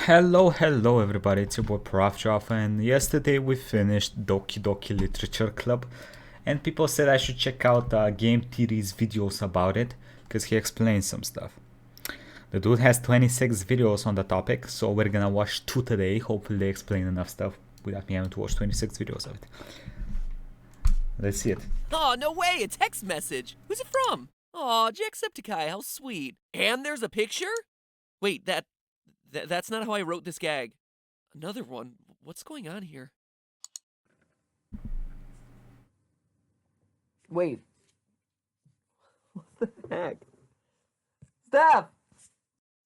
Hello everybody, it's your boy Proftrof, and yesterday we finished Doki Doki Literature Club, and people said I should check out Game Theory's videos about it, because he explains some stuff. The dude has 26 videos on the topic, so we're gonna watch 2 today. Hopefully they explain enough stuff without me having to watch 26 videos of it. Let's see it. Oh, no way, a text message. Who's it from? Aw, Jacksepticeye, how sweet. And there's a picture? Wait, that's not how I wrote this gag. Another one? What's going on here? Wait. What the heck? Steph!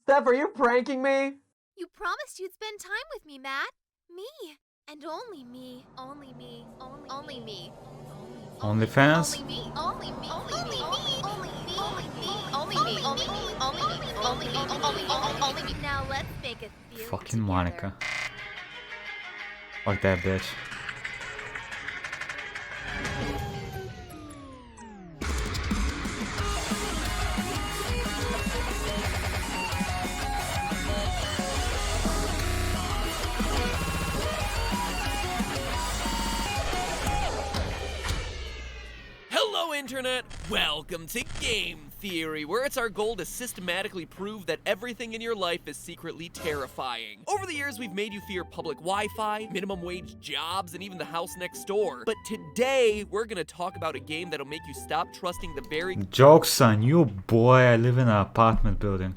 Steph, are you pranking me? You promised you'd spend time with me, Matt. Me. And only me. Only me. Only me. OnlyFans? Only me. Only me. Only me. Only me. Only me. Only me. Only me. Only me. Only me. Now let's make it feel Fucking Monica. Fuck that bitch. Hello, Internet! Welcome to Game Theory, where it's our goal to systematically prove that everything in your life is secretly terrifying. Over the years, we've made you fear public Wi-Fi, minimum wage jobs, and even the house next door. But today, we're gonna talk about a game that'll make you stop trusting the very— Joke's on you, boy. I live in an apartment building,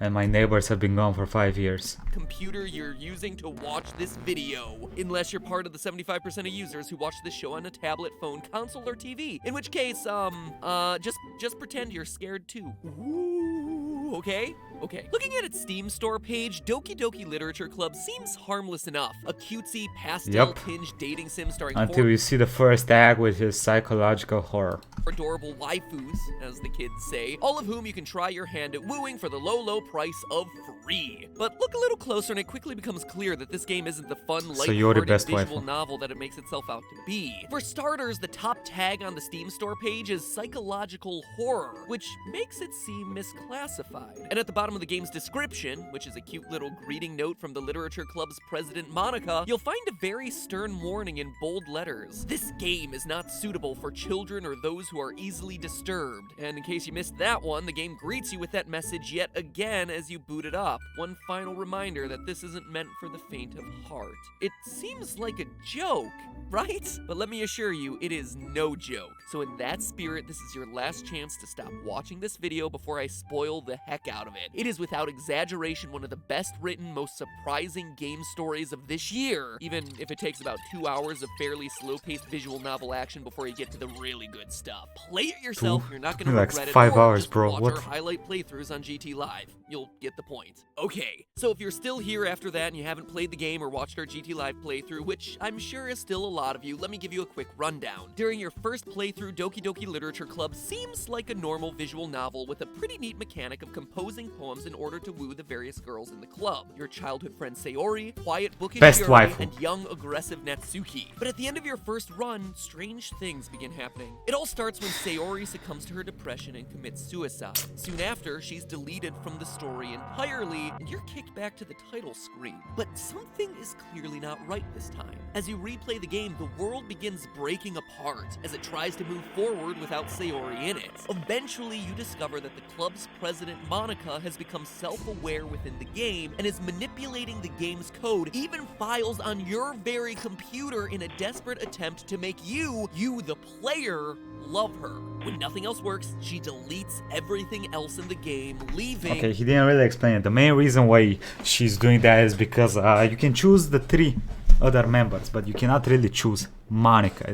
and my neighbors have been gone for 5 years. computer you're using to watch this video. Unless you're part of the 75% of users who watch this show on a tablet, phone, console, or TV. In which case, just pretend you're scared too. Ooh, okay? Okay. Looking at its Steam store page, Doki Doki Literature Club seems harmless enough. A cutesy, pastel-tinged dating sim starring Until you see the first act with his psychological horror. adorable waifus, as the kids say, all of whom you can try your hand at wooing for the low price of free. But look a little closer and it quickly becomes clear that this game isn't the fun, you're the light-hearted best visual waifu. novel that it makes itself out to be. For starters, the top tag on the Steam store page is psychological horror, which makes it seem misclassified. And at the bottom of the game's description, which is a cute little greeting note from the Literature Club's president Monica, you'll find a very stern warning in bold letters. This game is not suitable for children or those who are easily disturbed. And in case you missed that one, the game greets you with that message yet again as you boot it up. One final reminder that this isn't meant for the faint of heart. It seems like a joke, right? But let me assure you, it is no joke. So in that spirit, this is your last chance to stop watching this video before I spoil the heck out of it. It is without exaggeration one of the best written, most surprising game stories of this year, even if it takes about 2 hours of fairly slow-paced visual novel action before you get to the really good stuff. Play it yourself, you're not gonna Like regret it. 5 or hours, just bro. watch What? our highlight playthroughs on GT Live. You'll get the point. Okay, so if you're still here after that and you haven't played the game or watched our GT Live playthrough, which I'm sure is still a lot of you, let me give you a quick rundown. During your first playthrough, Doki Doki Literature Club seems like a normal visual novel with a pretty neat mechanic of composing poems in order to woo the various girls in the club. Your childhood friend Sayori, quiet bookish Best Yuri, waifu. and young aggressive Natsuki. But at the end of your first run, strange things begin happening. It all starts when Sayori succumbs to her depression and commits suicide. Soon after, she's deleted from the story entirely, and you're kicked back to the title screen. But something is clearly not right this time. As you replay the game, the world begins breaking apart as it tries to move forward without Sayori in it. Eventually, you discover that the club's president, Monica, has become self-aware within the game and is manipulating the game's code, even files on your very computer in a desperate attempt to make you, the player, love her. When nothing else works, she deletes everything else in the game, leaving— Okay, he didn't really explain it. The main reason why she's doing that is because you can choose the 3 other members, but you cannot really choose Monica.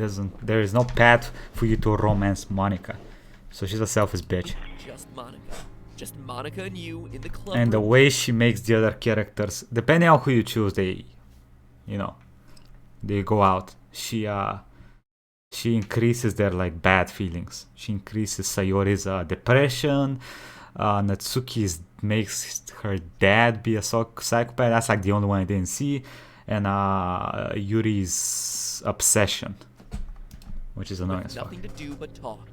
There is no path for you to romance Monica. So she's a selfish bitch. just Monica. Just Monica and you in the club And the room. way she makes the other characters, depending on who you choose, they go out. She increases their like bad feelings. She increases Sayori's depression. Natsuki's makes her dad be a psychopath. That's like the only one I didn't see. And Yuri's obsession, which is annoying With as fuck. nothing to do but talk.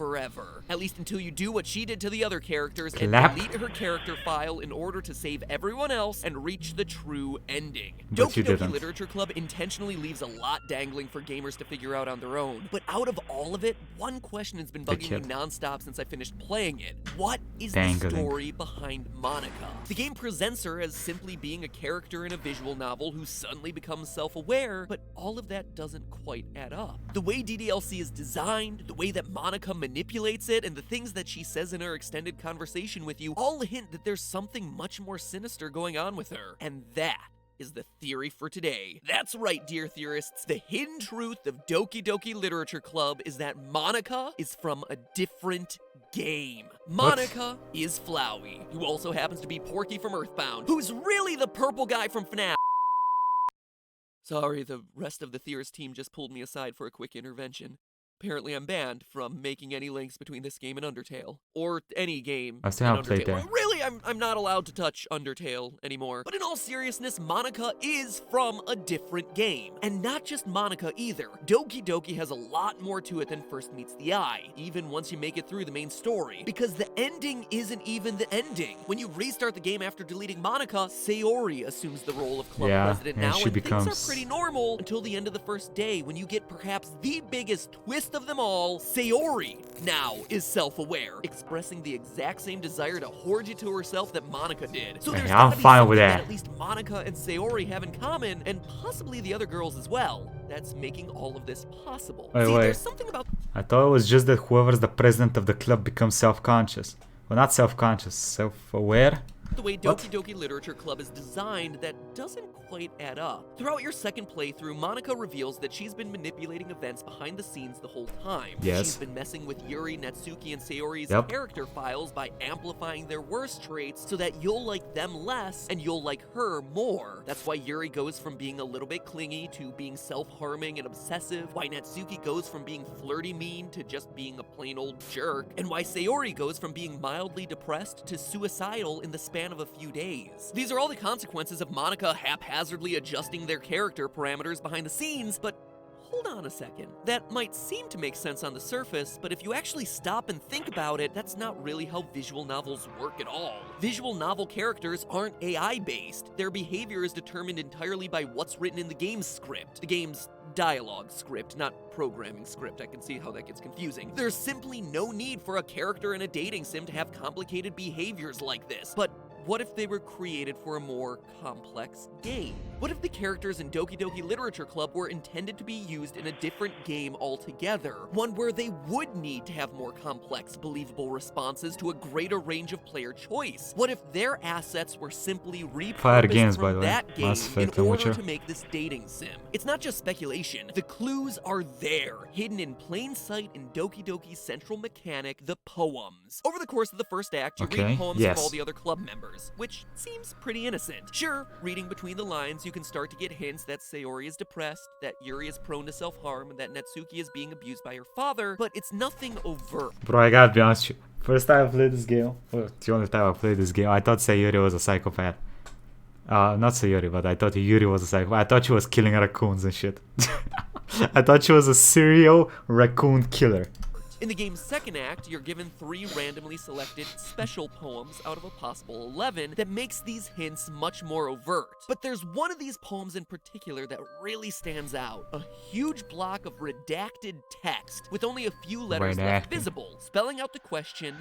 forever. At least until you do what she did to the other characters Clap. and delete her character file in order to save everyone else and reach the true ending. But Doki you Doki didn't. Literature Club intentionally leaves a lot dangling for gamers to figure out on their own. But out of all of it, one question has been bugging me kid. nonstop since I finished playing it. What is Dangling. the story behind Monica? The game presents her as simply being a character in a visual novel who suddenly becomes self-aware, but all of that doesn't quite add up. The way DDLC is designed, the way that Monica manipulates it, and the things that she says in her extended conversation with you all hint that there's something much more sinister going on with her. And that is the theory for today. That's right, dear theorists. The hidden truth of Doki Doki Literature Club is that Monica is from a different game. Monica is Flowey, who also happens to be Porky from Earthbound, who's really the purple guy from FNAF. Sorry, the rest of the theorist team just pulled me aside for a quick intervention. Apparently I'm banned from making any links between this game and Undertale. Or any game. I still in haven't played Undertale. there. Well, really, I'm not allowed to touch Undertale anymore. But in all seriousness, Monica is from a different game. And not just Monica either. Doki Doki has a lot more to it than first meets the eye, even once you make it through the main story. Because the ending isn't even the ending. When you restart the game after deleting Monica, Sayori assumes the role of club president and now, she and becomes- things are pretty normal until the end of the first day, when you get perhaps the biggest twist of them all. Sayori now is self-aware, expressing the exact same desire to hoard you to herself that Monica did. So there's I'm gotta be fine with something that. at least Monica and Sayori have in common, and possibly the other girls as well, that's making all of this possible. Wait, See, wait. there's something about I thought it was just that whoever's the president of the club becomes self-conscious. Well, not self-conscious, self-aware. the way Doki Doki Literature Club is designed that doesn't quite add up. Throughout your second playthrough, Monica reveals that she's been manipulating events behind the scenes the whole time. Yes. She's been messing with Yuri, Natsuki, and Sayori's Yep. character files by amplifying their worst traits so that you'll like them less and you'll like her more. That's why Yuri goes from being a little bit clingy to being self-harming and obsessive, why Natsuki goes from being flirty mean to just being a plain old jerk, and why Sayori goes from being mildly depressed to suicidal in the span of a few days. These are all the consequences of Monica haphazardly adjusting their character parameters behind the scenes, but hold on a second. That might seem to make sense on the surface, but if you actually stop and think about it, that's not really how visual novels work at all. Visual novel characters aren't AI-based. Their behavior is determined entirely by what's written in the game's script. The game's dialogue script, not programming script. I can see how that gets confusing. There's simply no need for a character in a dating sim to have complicated behaviors like this. But what if they were created for a more complex game? What if the characters in Doki Doki Literature Club were intended to be used in a different game altogether? One where they would need to have more complex, believable responses to a greater range of player choice? What if their assets were simply Fire repurposed games, by from the way. that game Mass Effect in and order Witcher. to make this dating sim? It's not just speculation. The clues are there, hidden in plain sight in Doki Doki's central mechanic, the poems. Over the course of the first act, you Okay, read poems yes. from all the other club members, which seems pretty innocent. Sure, reading between the lines, you can start to get hints that Sayori is depressed, that Yuri is prone to self-harm, and that Natsuki is being abused by her father, but it's nothing overt. Bro, I gotta be honest with you. First time I played this game, well, the only time I played this game, I thought Sayori was a psychopath. Not Sayori, but I thought Yuri was a psychopath. I thought she was killing raccoons and shit. I thought she was a serial raccoon killer. In the game's second act, you're given 3 randomly selected special poems out of a possible 11 that makes these hints much more overt. But there's one of these poems in particular that really stands out. A huge block of redacted text with only a few letters left Redacted. visible, spelling out the question.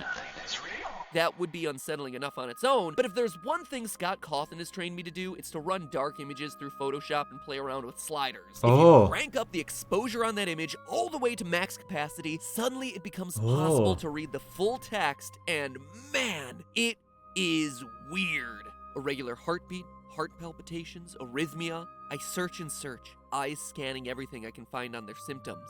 That would be unsettling enough on its own, but if there's one thing Scott Cawthon has trained me to do, it's to run dark images through Photoshop and play around with sliders. If Oh. you crank up the exposure on that image all the way to max capacity, suddenly it becomes possible Oh. to read the full text, and man, it is weird. Irregular heartbeat, heart palpitations, arrhythmia. I search and search, eyes scanning everything I can find on their symptoms.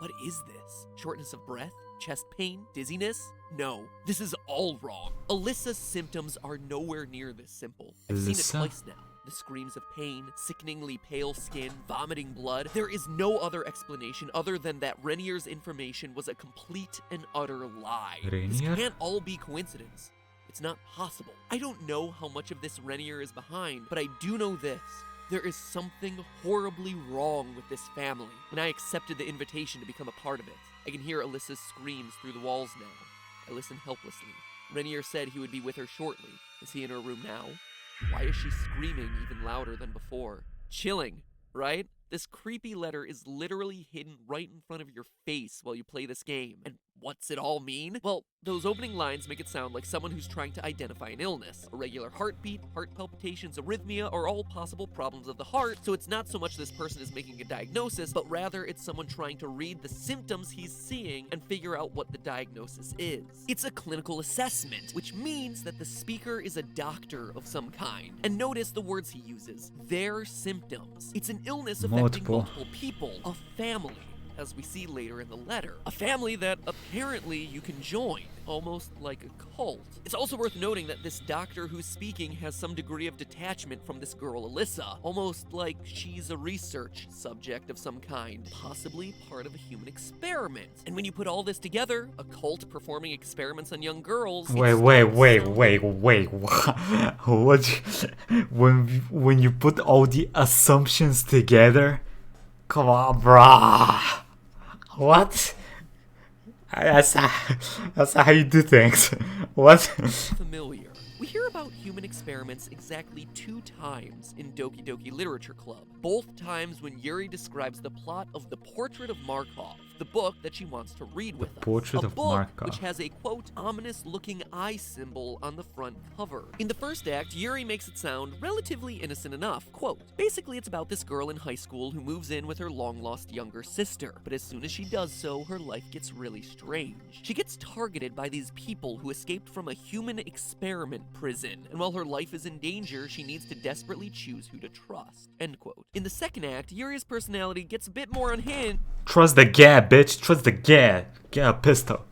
What is this? Shortness of breath? Chest pain? Dizziness? No, this is all wrong. Alyssa's symptoms are nowhere near this simple. I've seen it Alyssa? twice now. The screams of pain, sickeningly pale skin, vomiting blood. There is no other explanation other than that Renier's information was a complete and utter lie. This Renier? can't all be coincidence. It's not possible. I don't know how much of this Renier is behind, but I do know this. There is something horribly wrong with this family, and I accepted the invitation to become a part of it. I can hear Alyssa's screams through the walls now. I listen helplessly. Renier said he would be with her shortly. Is he in her room now? Why is she screaming even louder than before? Chilling, right? This creepy letter is literally hidden right in front of your face while you play this game. And what's it all mean? Well, those opening lines make it sound like someone who's trying to identify an illness. A regular heartbeat, heart palpitations, arrhythmia are all possible problems of the heart, so it's not so much this person is making a diagnosis, but rather it's someone trying to read the symptoms he's seeing and figure out what the diagnosis is. It's a clinical assessment, which means that the speaker is a doctor of some kind. And notice the words he uses. Their symptoms. It's an illness affecting multiple people, a family, as we see later in the letter. A family that apparently you can join, almost like a cult. It's also worth noting that this doctor who's speaking has some degree of detachment from this girl Alyssa, almost like she's a research subject of some kind, possibly part of a human experiment. And when you put all this together, a cult performing experiments on young girls... Wait. What? When you put all the assumptions together? Come on, brah. What? That's how you do things. What? Familiar. We hear about human experiments exactly 2 times in Doki Doki Literature Club. Both times when Yuri describes the plot of The Portrait of Markov, the book that she wants to read with us. Portrait of Markov. Which has a, quote, ominous-looking eye symbol on the front cover. In the first act, Yuri makes it sound relatively innocent enough. Quote, basically it's about this girl in high school who moves in with her long-lost younger sister. But as soon as she does so, her life gets really strange. She gets targeted by these people who escaped from a human experiment prison. And while her life is in danger, she needs to desperately choose who to trust. End quote. In the second act, Yuri's personality gets a bit more unhinged. Trust the guy, bitch. Trust the guy. Get a pistol.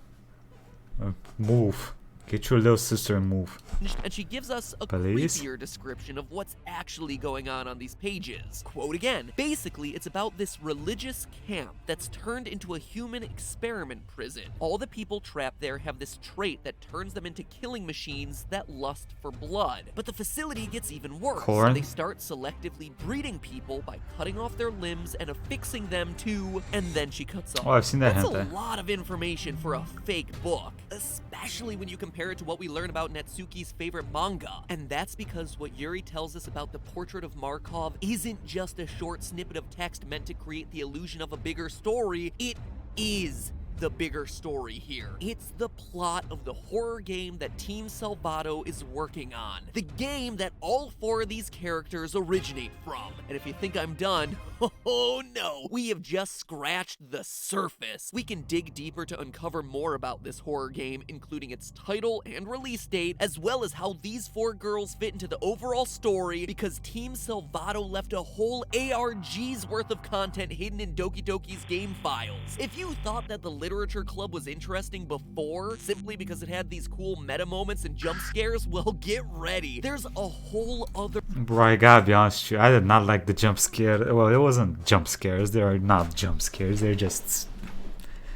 Move. Get your little sister and move. And she gives us a creepier description of what's actually going on these pages. Quote again, basically it's about this religious camp that's turned into a human experiment prison. All the people trapped there have this trait that turns them into killing machines that lust for blood. But the facility gets even worse. They start selectively breeding people by cutting off their limbs and affixing them to... And then she cuts off. Oh, I've seen that. That's a lot of information for a fake book, especially when you compare it to what we learn about Natsuki's favorite manga. And that's because what Yuri tells us about The Portrait of Markov isn't just a short snippet of text meant to create the illusion of a bigger story. It is the bigger story here. It's the plot of the horror game that Team Salvato is working on. The game that all 4 of these characters originate from. And if you think I'm done, oh no, we have just scratched the surface. We can dig deeper to uncover more about this horror game, including its title and release date, as well as how these 4 girls fit into the overall story, because Team Salvato left a whole ARG's worth of content hidden in Doki Doki's game files. If you thought that the Literature Club was interesting before, simply because it had these cool meta moments and jump scares, well, get ready. There's a whole other... Bro, I gotta be honest with you, I did not like the jump scare. Well, it wasn't jump scares. They are not jump scares. They're just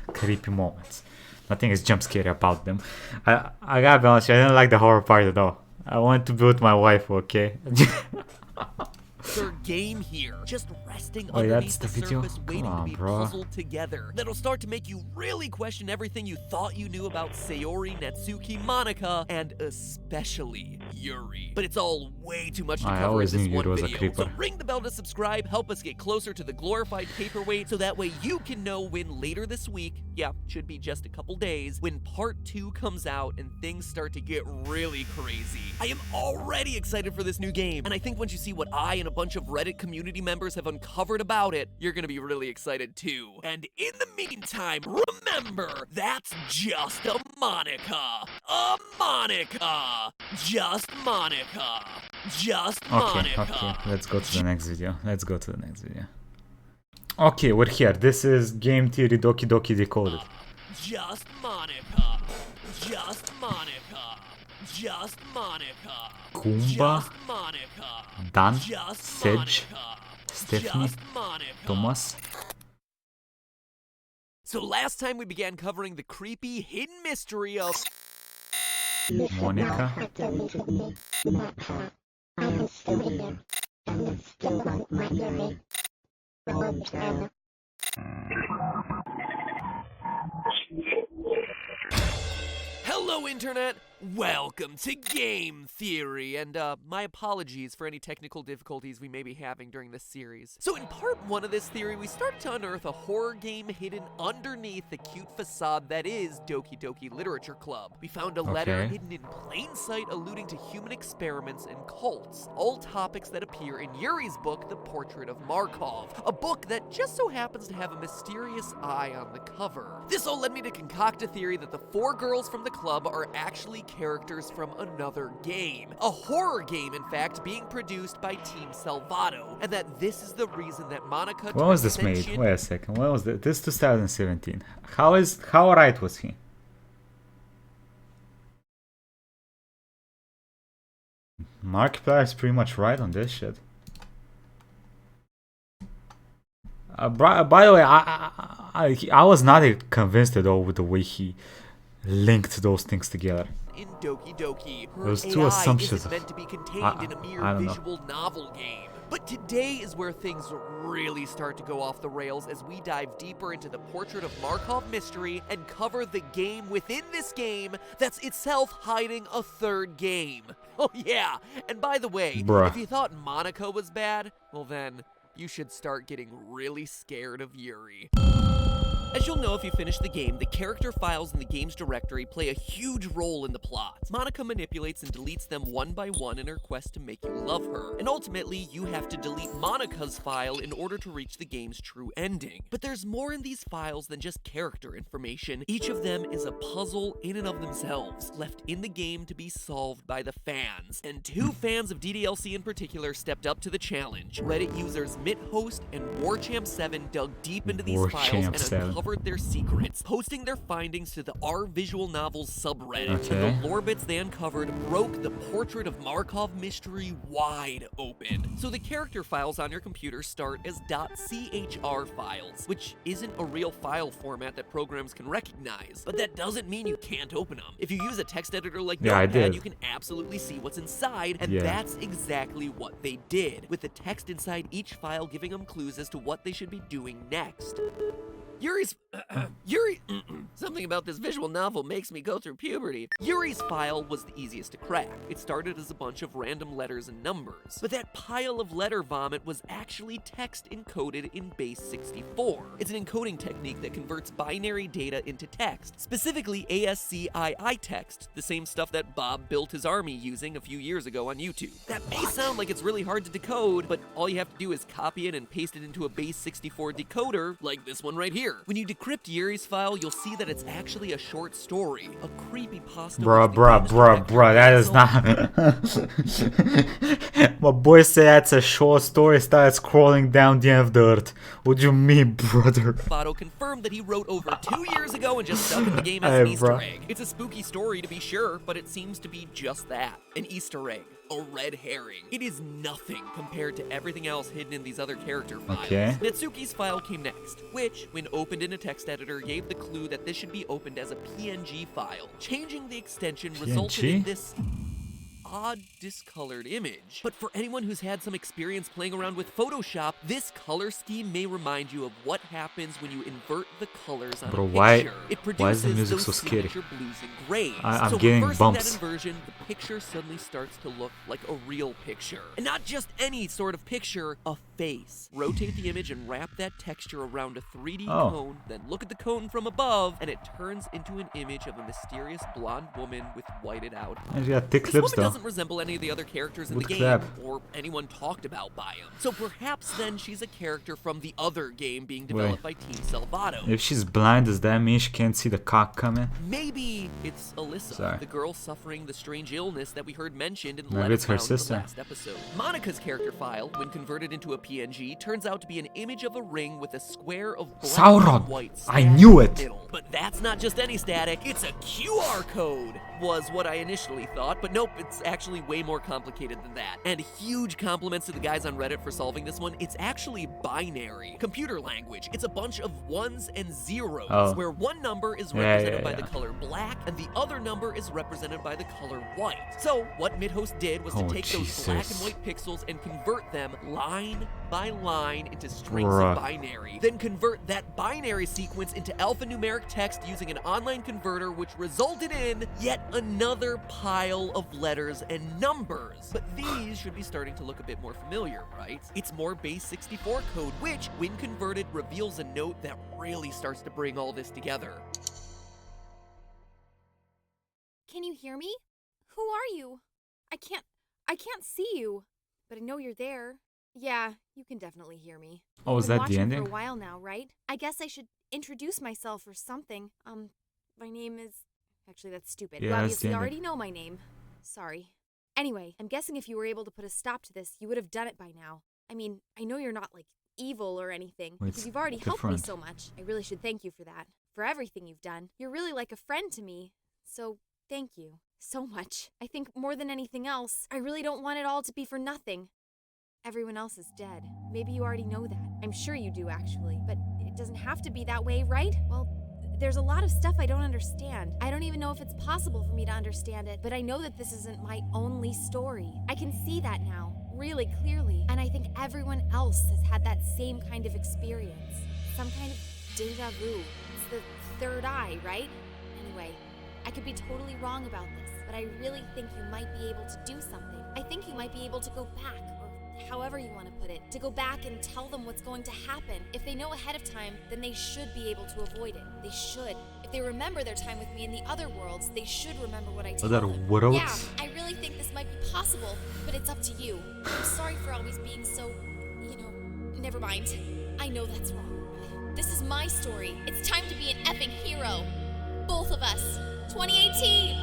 creepy moments. Nothing is jump scary about them. I gotta be honest with you, I didn't like the horror part at all. I wanted to be with my wife, okay? Their game here, just resting underneath the surface, waiting to be puzzled together. That'll start to make you really question everything you thought you knew about Sayori, Natsuki, Monika, and especially Yuri. But it's all way too much to cover in this one video. So ring the bell to subscribe, help us get closer to the glorified paperweight, so that way you can know when later this week, yeah, should be just a couple days, when part 2 comes out and things start to get really crazy. I am already excited for this new game, and I think once you see what I and a bunch of Reddit community members have uncovered about it, you're gonna be really excited too. And in the meantime, remember, that's just a Monika. A Monika. Just Monika. Just Monika. Okay, let's go to the next video. Okay, we're here. This is Game Theory Doki Doki Decoded. Just Monika. Just Monika. Just Monika. Kumba, Just Monika. Dan, Just Sedge, Monika. Stephanie, Just Monika. Thomas. So last time we began covering the creepy hidden mystery of Monika. Hello, Internet! Welcome to Game Theory, and my apologies for any technical difficulties we may be having during this series. So in part 1 of this theory, we start to unearth a horror game hidden underneath the cute facade that is Doki Doki Literature Club. We found a letter hidden in plain sight alluding to human experiments and cults, all topics that appear in Yuri's book, The Portrait of Markov, a book that just so happens to have a mysterious eye on the cover. This all led me to concoct a theory that the 4 girls from the club are actually characters from another game. A horror game, in fact, being produced by Team Salvato, and that this is the reason that Monica... When was this made? Wait a second. When was this? This 2017. How right was he? Markiplier is pretty much right on this shit. By the way, I was not convinced at all with the way he linked those things together. In Doki Doki, her Those two AI assumptions isn't meant to be contained in a mere visual novel game. But today is where things really start to go off the rails as we dive deeper into the Portrait of Markov mystery and cover the game within this game that's itself hiding a 3rd game. Oh yeah, and by the way, if you thought Monica was bad, well then, you should start getting really scared of Yuri. As you'll know if you finish the game, the character files in the game's directory play a huge role in the plot. Monica manipulates and deletes them one by one in her quest to make you love her, and ultimately you have to delete Monica's file in order to reach the game's true ending. But there's more in these files than just character information. Each of them is a puzzle in and of themselves, left in the game to be solved by the fans. And 2 fans of DDLC in particular stepped up to the challenge. Reddit users MitHost and WarChamp7 dug deep into these files and uncovered their secrets, posting their findings to the R Visual Novels subreddit. And the lore bits they uncovered broke the Portrait of Markov mystery wide open. So the character files on your computer start as .chr files, which isn't a real file format that programs can recognize. But that doesn't mean you can't open them. If you use a text editor like Notepad, you can absolutely see what's inside, and that's exactly what they did, with the text inside each file giving them clues as to what they should be doing next. Something about this visual novel makes me go through puberty. Yuri's file was the easiest to crack. It started as a bunch of random letters and numbers, but that pile of letter vomit was actually text encoded in base 64. It's an encoding technique that converts binary data into text, specifically ASCII text, the same stuff that Bob built his army using a few years ago on YouTube. That may sound like it's really hard to decode, but all you have to do is copy it and paste it into a base 64 decoder, like this one right here. When you decrypt Yuri's file, you'll see that it's actually a short story, a creepypasta. Bruh, that is not... My boy said that's a short story, started scrolling down the end of the earth. What do you mean, brother? Fado confirmed that he wrote over 2 years ago and just stuck in the game as an Easter egg. It's a spooky story to be sure, but it seems to be just that, an Easter egg. A red herring. It is nothing compared to everything else hidden in these other character files. Natsuki's file came next, which, when opened in a text editor, gave the clue that this should be opened as a PNG file. Changing the extension resulted in this odd discolored image. But for anyone who's had some experience playing around with Photoshop, this color scheme may remind you of what happens when you invert the colors on a picture. It produces why is the music those so scary? signature blues and grays. I'm getting bumps. That inversion, the picture suddenly starts to look like a real picture. And not just any sort of picture, a face. Rotate the image and wrap that texture around a 3D cone, then look at the cone from above, and it turns into an image of a mysterious blonde woman with whited out eyes. And you got thick lips, though. Doesn't resemble any of the other characters in the game, or anyone talked about by him. So perhaps then she's a character from the other game being developed by Team Salvato. If she's blind, does that mean she can't see the cock coming? Maybe it's Alyssa, the girl suffering the strange illness that we heard mentioned in the last episode. Monica's character file, when converted into a PNG, turns out to be an image of a ring with a square of black and white I knew it! Middle. But that's not just any static, it's a QR code, was what I initially thought, but nope, it's actually way more complicated than that. And huge compliments to the guys on Reddit for solving this one. It's actually binary. Computer language. It's a bunch of ones and zeros, where one number is represented by the color black, and the other number is represented by the color white. So, what MidHost did was to take those black and white pixels and convert them line by line into strings Bruh. of binary, then convert that binary sequence into alphanumeric text using an online converter, which resulted in yet another pile of letters and numbers. But these should be starting to look a bit more familiar, right? It's more base 64 code, which, when converted, reveals a note that really starts to bring all this together. Can you hear me? Who are you? I can't see you, but I know you're there. Yeah, you can definitely hear me. Oh, is Been that the watching ending? for a while now, right? I guess I should introduce myself or something. My name is... Actually, that's stupid. Yeah, You that's the obviously ending. already know my name. Sorry. Anyway, I'm guessing if you were able to put a stop to this, you would have done it by now. I mean, I know you're not, like, evil or anything, Well, because it's you've already helped me different. so much. I really should thank you for that. For everything you've done. You're really like a friend to me. So, thank you. So much. I think more than anything else, I really don't want it all to be for nothing. Everyone else is dead. Maybe you already know that. I'm sure you do, actually. But it doesn't have to be that way, right? Well, there's a lot of stuff I don't understand. I don't even know if it's possible for me to understand it, but I know that this isn't my only story. I can see that now, really clearly. And I think everyone else has had that same kind of experience. Some kind of deja vu. It's the third eye, right? Anyway, I could be totally wrong about this, but I really think you might be able to do something. I think you might be able to go back, or however you want to put it, to go back and tell them what's going to happen. If they know ahead of time, then they should be able to avoid it. They should. If they remember their time with me in the other worlds, they should remember what I told Are there them. worlds? Yeah, I really think this might be possible, but it's up to you. I'm sorry for always being so, never mind. I know that's wrong. This is my story. It's time to be an effing hero. Both of us. 2018!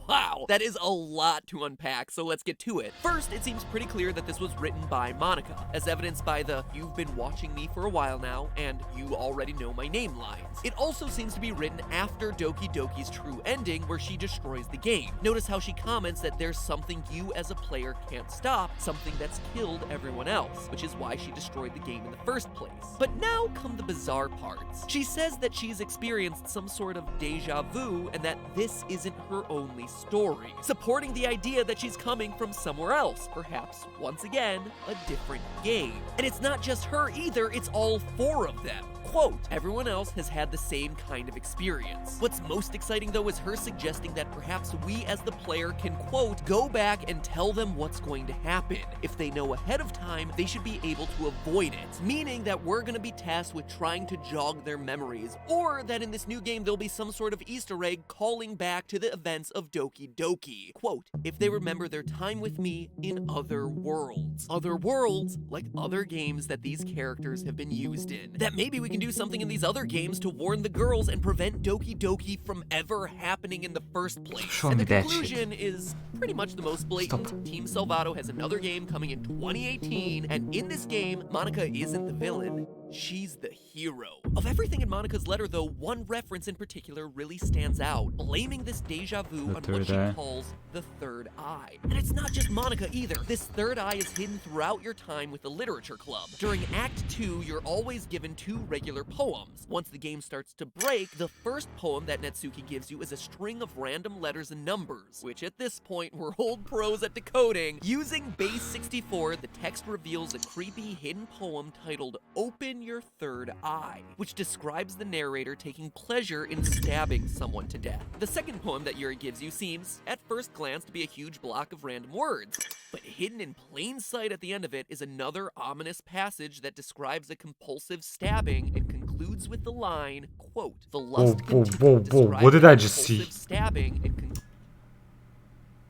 Wow, that is a lot to unpack, so let's get to it. First, it seems pretty clear that this was written by Monica, as evidenced by the "you've been watching me for a while now" and "you already know my name" lines. It also seems to be written after Doki Doki's true ending, where she destroys the game. Notice how she comments that there's something you as a player can't stop, something that's killed everyone else, which is why she destroyed the game in the first place. But now come the bizarre parts. She says that she's experienced some sort of deja vu and that this isn't her only story, supporting the idea that she's coming from somewhere else, perhaps, once again, a different game. And it's not just her either, it's all four of them. Quote, everyone else has had the same kind of experience. What's most exciting though is her suggesting that perhaps we as the player can, quote, go back and tell them what's going to happen. If they know ahead of time, they should be able to avoid it, meaning that we're going to be tasked with trying to jog their memories, or that in this new game there'll be some sort of Easter egg calling back to the events of Doki Doki. Quote, if they remember their time with me in other worlds. Other worlds, like other games that these characters have been used in. That maybe we can do something in these other games to warn the girls and prevent Doki Doki from ever happening in the first place. Show And me the that shit. conclusion is pretty much the most blatant. Stop. Team Salvato has another game coming in 2018, and in this game, Monica isn't the villain. She's the hero. Of everything in Monica's letter, though, one reference in particular really stands out, blaming this deja vu The on third what she eye. calls the third eye. And it's not just Monica either. This third eye is hidden throughout your time with the literature club. During Act 2, you're always given 2 regular poems. Once the game starts to break, the first poem that Netsuki gives you is a string of random letters and numbers, which at this point we're old pros at decoding. Using base 64, the text reveals a creepy hidden poem titled Open Your Third Eye, which describes the narrator taking pleasure in stabbing someone to death. The second poem that Yuri gives you seems, at first glance, to be a huge block of random words, but hidden in plain sight at the end of it is another ominous passage that describes a compulsive stabbing and concludes with the line, quote, the lust whoa, continued whoa, describing what did a I just see? compulsive stabbing and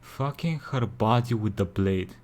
Fucking her body with the blade.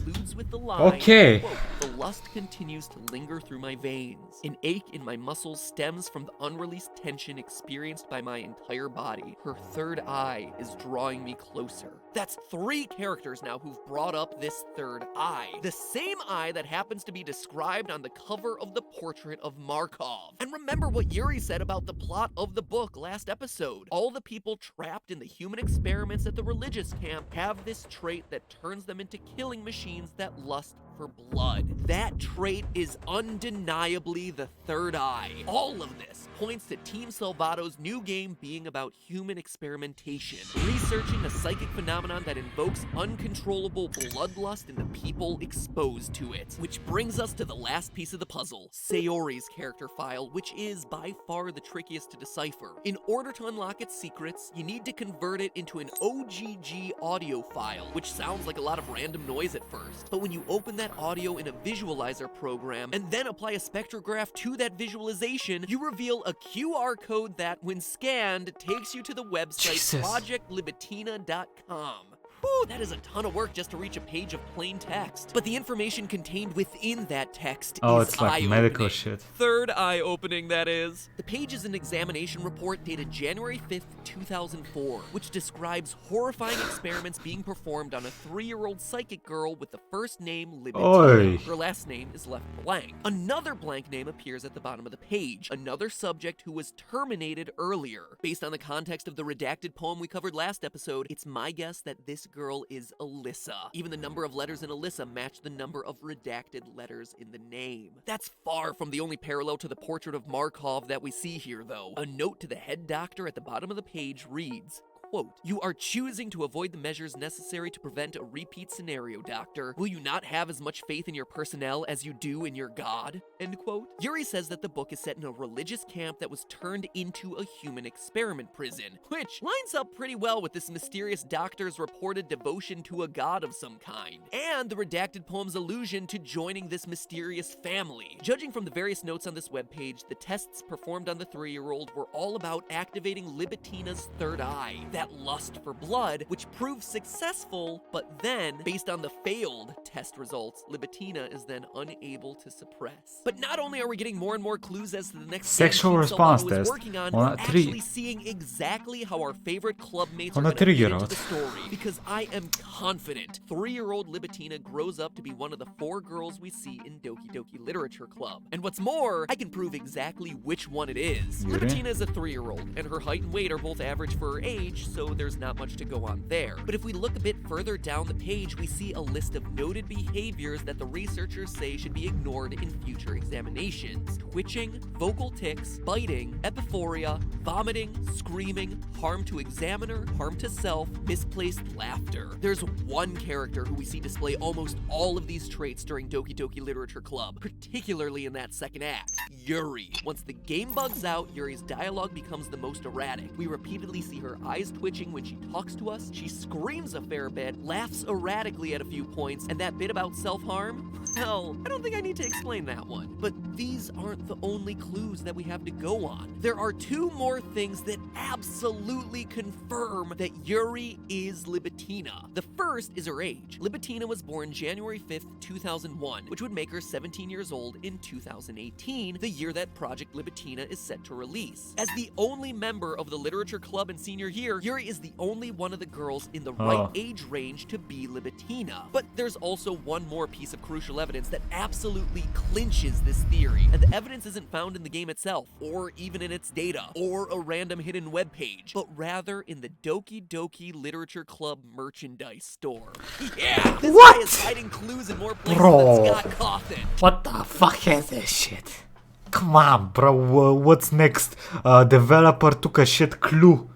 concludes with the line, Okay. quote, the lust continues to linger through my veins. An ache in my muscles stems from the unreleased tension experienced by my entire body. Her third eye is drawing me closer. That's 3 characters now who've brought up this third eye. The same eye that happens to be described on the cover of the portrait of Markov. And remember what Yuri said about the plot of the book last episode. All the people trapped in the human experiments at the religious camp have this trait that turns them into killing machines that lust for blood. That trait is undeniably the third eye. All of this points to Team Salvato's new game being about human experimentation, researching a psychic phenomenon that invokes uncontrollable bloodlust in the people exposed to it. Which brings us to the last piece of the puzzle, Sayori's character file, which is by far the trickiest to decipher. In order to unlock its secrets, you need to convert it into an OGG audio file, which sounds like a lot of random noise at first. But when you open that audio in a visualizer program and then apply a spectrograph to that visualization, you reveal a QR code that, when scanned, takes you to the website projectlibitina.com. Whew, that is a ton of work just to reach a page of plain text. But the information contained within that text is it's like eye-opening. medical shit. Third eye-opening, that is. The page is an examination report dated January 5th, 2004, which describes horrifying experiments being performed on a 3-year-old psychic girl with the first name Libitina. Her last name is left blank. Another blank name appears at the bottom of the page, another subject who was terminated earlier. Based on the context of the redacted poem we covered last episode, it's my guess that this girl is Alyssa. Even the number of letters in Alyssa match the number of redacted letters in the name. That's far from the only parallel to the portrait of Markov that we see here, though. A note to the head doctor at the bottom of the page reads, quote, "You are choosing to avoid the measures necessary to prevent a repeat scenario, Doctor. Will you not have as much faith in your personnel as you do in your God?" End quote. Yuri says that the book is set in a religious camp that was turned into a human experiment prison, which lines up pretty well with this mysterious doctor's reported devotion to a god of some kind, and the redacted poem's allusion to joining this mysterious family. Judging from the various notes on this webpage, the tests performed on the 3-year-old were all about activating Libitina's third eye, that lust for blood, which proved successful, but then, based on the failed test results, Libitina is then unable to suppress. But not only are we getting more and more clues as to the next Sexual response test working on, on we're a actually seeing exactly how our favorite club mates are on a going to fit into 3-year-old. the story, because I am confident 3-year-old Libitina grows up to be one of the 4 girls we see in Doki Doki Literature Club. And what's more, I can prove exactly which one it is. Yuri? Libitina is a 3-year-old, and her height and weight are both average for her age, so there's not much to go on there. But if we look a bit further down the page, we see a list of noted behaviors that the researchers say should be ignored in future examinations. Twitching, vocal tics, biting, epiphoria, vomiting, screaming, harm to examiner, harm to self, misplaced laughter. There's one character who we see display almost all of these traits during Doki Doki Literature Club, particularly in that second act, Yuri. Once the game bugs out, Yuri's dialogue becomes the most erratic. We repeatedly see her eyes twitching when she talks to us, she screams a fair bit, laughs erratically at a few points, and that bit about self-harm? Well, I don't think I need to explain that one. But these aren't the only clues that we have to go on. There are 2 more things that absolutely confirm that Yuri is Libitina. The first is her age. Libitina was born January 5th, 2001, which would make her 17 years old in 2018, the year that Project Libitina is set to release. As the only member of the Literature Club in senior year, Yuri is the only one of the girls in the right age range to be Libitina. But there's also one more piece of crucial evidence that absolutely clinches this theory, and the evidence isn't found in the game itself, or even in its data, or a random hidden webpage, but rather in the Doki Doki Literature Club merchandise store. Yeah, this guy is hiding clues in more places than Scott Cawthon. What the fuck is this shit? Come on, bro. What's next? Developer took a shit clue.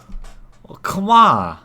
Oh, come on.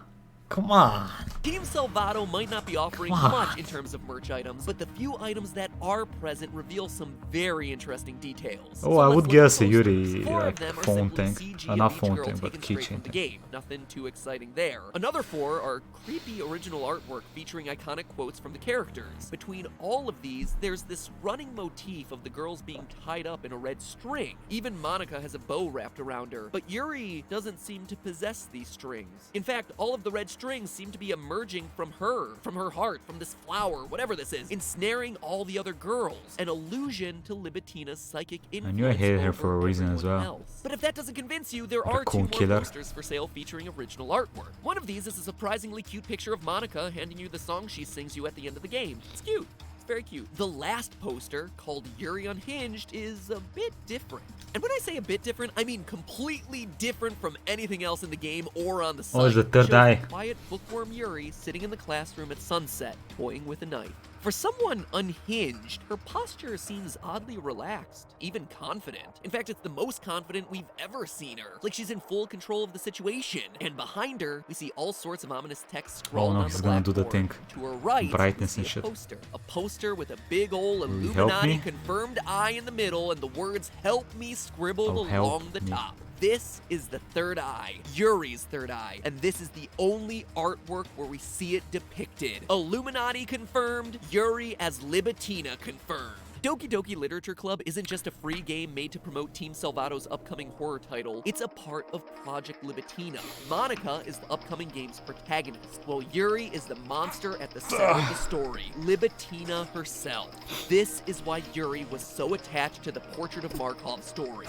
Come on. Team Salvato might not be offering much in terms of merch items, but the few items that are present reveal some very interesting details. Oh, I would guess a Yuri Yuri like phone tank. Not phone tank, but keychain tank. Nothing too exciting there. Another 4 are creepy original artwork featuring iconic quotes from the characters. Between all of these, there's this running motif of the girls being tied up in a red string. Even Monica has a bow wrapped around her, but Yuri doesn't seem to possess these strings. In fact, all of the red strings seem to be emerging from her heart, from this flower, whatever this is, ensnaring all the other girls. An allusion to Libitina's psychic influence. I knew I hated her for a reason as well. Else. But if that doesn't convince you, there are 2 more posters for sale featuring original artwork. One of these is a surprisingly cute picture of Monica handing you the song she sings you at the end of the game. It's cute. Very cute. The last poster, called Yuri Unhinged, is a bit different. And when I say a bit different, I mean completely different from anything else in the game or on the site. Oh, it's the third eye. Quiet bookworm Yuri sitting in the classroom at sunset, toying with a knife. For someone unhinged, her posture seems oddly relaxed, even confident. In fact, it's the most confident we've ever seen her. Like she's in full control of the situation. And behind her, we see all sorts of ominous text scrawled no, on he's the gonna blackboard. do the thing. To her right, Brightness we and see shit. a poster. A poster with a big ol' Will you help Illuminati me? confirmed eye in the middle and the words "Help me" scribbled Oh, help along the me. top. This is the third eye, Yuri's third eye, and this is the only artwork where we see it depicted. Illuminati confirmed, Yuri as Libitina confirmed. Doki Doki Literature Club isn't just a free game made to promote Team Salvato's upcoming horror title, it's a part of Project Libitina. Monica is the upcoming game's protagonist, while Yuri is the monster at the center of the story, Libitina herself. This is why Yuri was so attached to the Portrait of Markov story.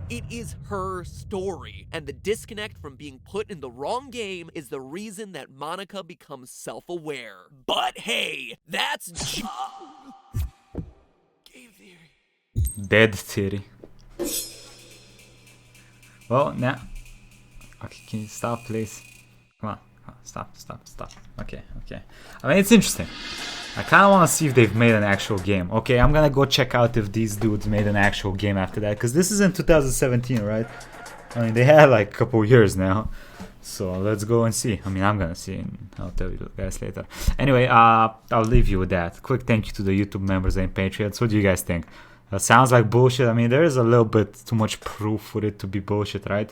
It is her story, and the disconnect from being put in the wrong game is the reason that Monica becomes self-aware. But hey, that's game theory. Dead theory. Well, nah. Okay, can you stop, please? Come on. Stop. Okay. I mean, it's interesting. I kind of want to see if they've made an actual game. Okay, I'm gonna go check out if these dudes made an actual game after that, because this is in 2017, right? I mean, they had like a couple years now. So let's go and see. I mean, I'm gonna see, and I'll tell you guys later. Anyway, I'll leave you with that. Quick thank you to the YouTube members and Patreons. What do you guys think? Sounds like bullshit. I mean, there is a little bit too much proof for it to be bullshit, right?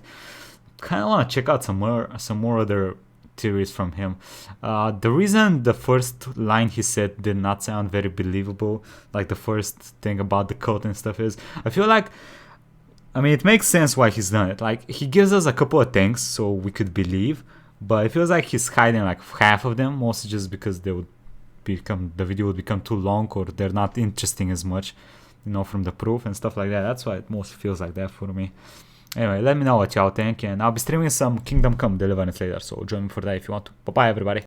Kind of want to check out some more other theories from him. The reason the first line he said did not sound very believable, like the first thing about the cult and stuff, is I feel like, I mean, it makes sense why he's done it. Like, he gives us a couple of things so we could believe, but it feels like he's hiding like half of them, mostly just because the video would become too long, or they're not interesting as much, you know, from the proof and stuff like that. That's why it mostly feels like that for me. Anyway, let me know what y'all think, and I'll be streaming some Kingdom Come Deliverance later, so join me for that if you want to. Bye bye, everybody.